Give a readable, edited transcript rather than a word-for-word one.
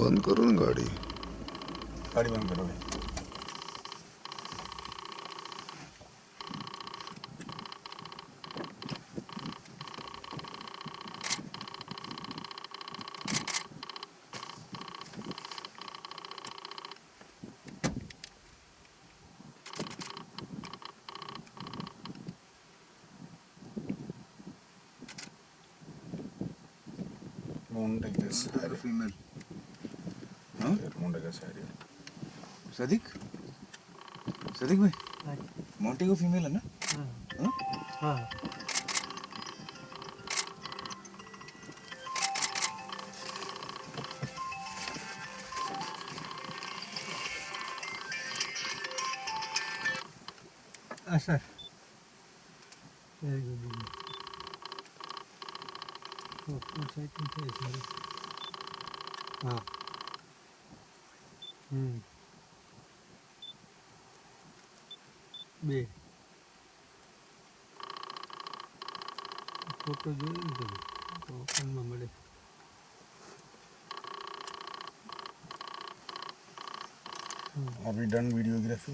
बंद करो ना गाड़ी. गाड़ी बंद करो भाई. मुंडे के सारे फीमेल. मुंडे के सारे सदिक सदिक भाई मोंटेगो फीमेल है ना. हाँ? हाँ अच्छा वेरी गुड हाँ બે ફોટો જોયો ને તમે તો ઓપનમાં મળે. अभी डन वीडियोग्राफी.